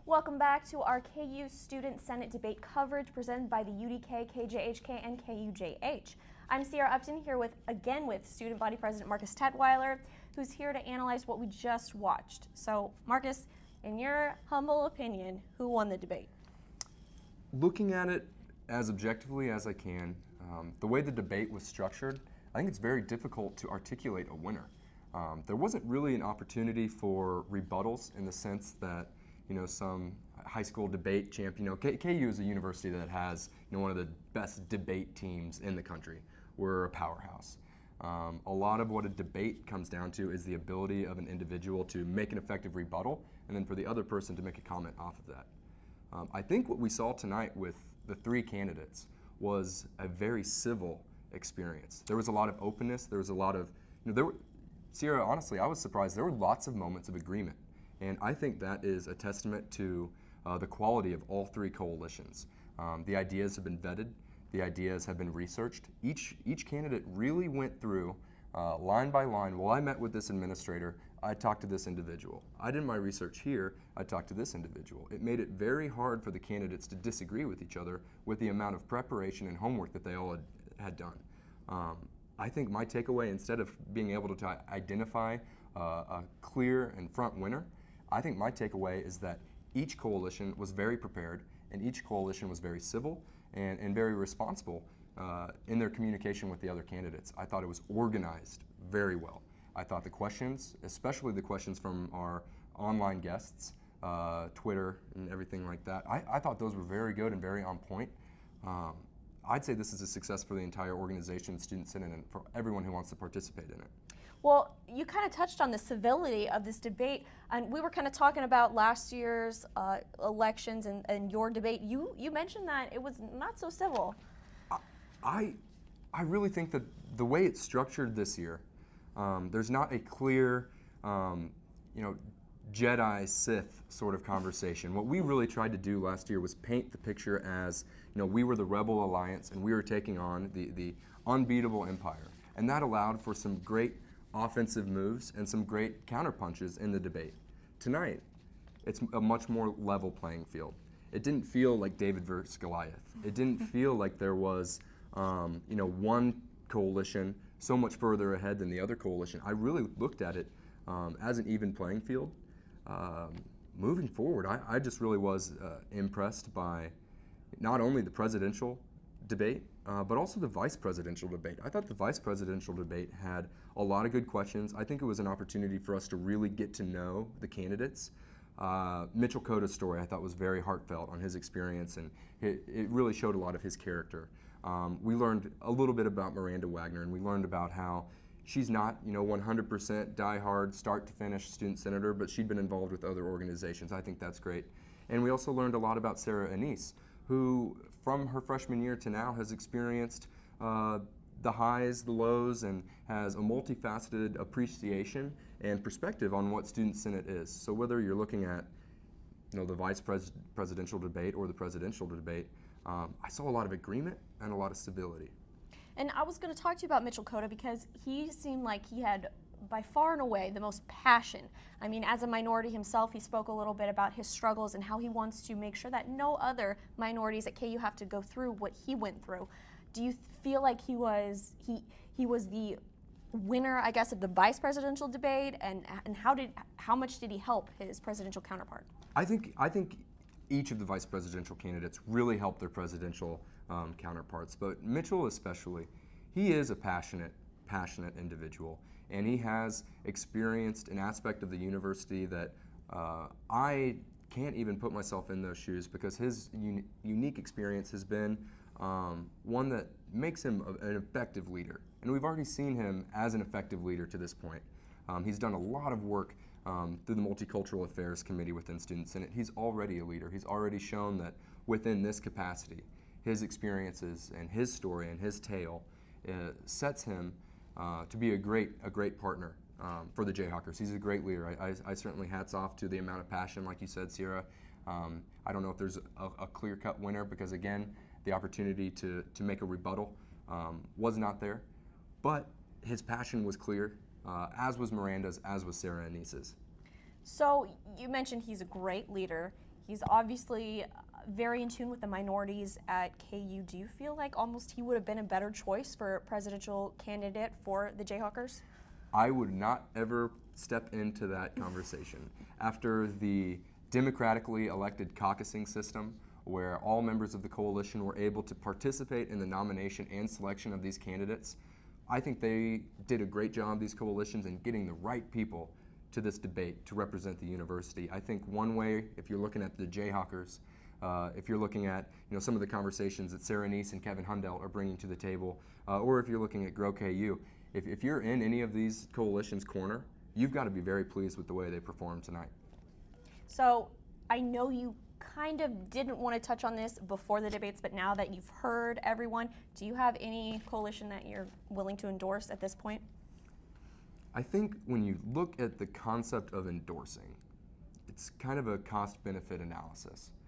Welcome back to our KU Student Senate debate coverage presented by the UDK, KJHK, and KUJH. I'm Sierra Upton here with Student Body President Marcus Tetweiler, who's here to analyze what we just watched. So, Marcus, in your humble opinion, who won the debate? Looking at it as objectively as I can, the way the debate was structured, I think it's very difficult to articulate a winner. There wasn't really an opportunity for rebuttals in the sense that some high school debate champion. KU is a university that has one of the best debate teams in the country. We're a powerhouse. A lot of what a debate comes down to is the ability of an individual to make an effective rebuttal and then for the other person to make a comment off of that. I think what we saw tonight with the three candidates was a very civil experience. There was a lot of openness. There was a lot of, Sierra, honestly, I was surprised. There were lots of moments of agreement. And I think that is a testament to the quality of all three coalitions. The ideas have been vetted. The ideas have been researched. Each candidate really went through line by line. Well, I met with this administrator. I talked to this individual. I did my research here. I talked to this individual. It made it very hard for the candidates to disagree with each other with the amount of preparation and homework that they all had done. I think my takeaway, instead of being able to identify a clear and front winner, I think my takeaway is that each coalition was very prepared and each coalition was very civil and very responsible in their communication with the other candidates. I thought it was organized very well. I thought the questions, especially the questions from our online guests, Twitter and everything like that, I thought those were very good and very on point. I'd say this is a success for the entire organization, Student Senate, and for everyone who wants to participate in it. Well, you kind of touched on the civility of this debate, and we were kind of talking about last year's elections and your debate. You mentioned that it was not so civil. I really think that the way it's structured this year, there's not a clear, Jedi Sith sort of conversation. What we really tried to do last year was paint the picture as, we were the Rebel Alliance and we were taking on the unbeatable Empire, and that allowed for some great offensive moves and some great counterpunches in the debate. Tonight, it's a much more level playing field. It didn't feel like David versus Goliath. It didn't feel like there was, one coalition so much further ahead than the other coalition. I really looked at it as an even playing field. Moving forward, I just really was impressed by not only the presidential debate, but also the vice presidential debate. I thought the vice presidential debate had a lot of good questions. I think it was an opportunity for us to really get to know the candidates. Mitchell Cota's story I thought was very heartfelt on his experience, and it really showed a lot of his character. We learned a little bit about Miranda Wagner, and we learned about how she's not 100% diehard start to finish student senator, but she'd been involved with other organizations. I think that's great. And we also learned a lot about Sarah Anise, who from her freshman year to now has experienced the highs, the lows, and has a multifaceted appreciation and perspective on what Student Senate is. So whether you're looking at the vice presidential debate or the presidential debate, I saw a lot of agreement and a lot of civility. And I was going to talk to you about Mitchell Cota because he seemed like he had by far and away the most passion. I mean, as a minority himself, he spoke a little bit about his struggles and how he wants to make sure that no other minorities at KU have to go through what he went through. Do you feel like he was the winner, I guess, of the vice presidential debate, and how much did he help his presidential counterpart? I think each of the vice presidential candidates really helped their presidential counterparts, but Mitchell especially. He is a passionate individual, and he has experienced an aspect of the university that I can't even put myself in those shoes, because his unique experience has been one that makes him an effective leader. And we've already seen him as an effective leader to this point. He's done a lot of work through the Multicultural Affairs Committee within Student Senate. He's already a leader. He's already shown that within this capacity, his experiences and his story and his tale sets him to be a great partner for the Jayhawkers. He's a great leader. I certainly hats off to the amount of passion, like you said, Sierra. I don't know if there's a clear-cut winner, because again, the opportunity to make a rebuttal was not there, but his passion was clear, as was Miranda's, as was Sarah Anise's. So you mentioned he's a great leader. He's obviously very in tune with the minorities at KU. Do you feel like almost he would have been a better choice for presidential candidate for the Jayhawkers? I would not ever step into that conversation. After the democratically elected caucusing system, where all members of the coalition were able to participate in the nomination and selection of these candidates, I think they did a great job, these coalitions, in getting the right people to this debate to represent the university. I think one way, if you're looking at the Jayhawkers, if you're looking at some of the conversations that Sarah Neese and Kevin Hundell are bringing to the table, or if you're looking at Grow KU, if you're in any of these coalitions' corner, you've got to be very pleased with the way they performed tonight. So I know you kind of didn't want to touch on this before the debates, but now that you've heard everyone, do you have any coalition that you're willing to endorse at this point? I think when you look at the concept of endorsing, it's kind of a cost-benefit analysis.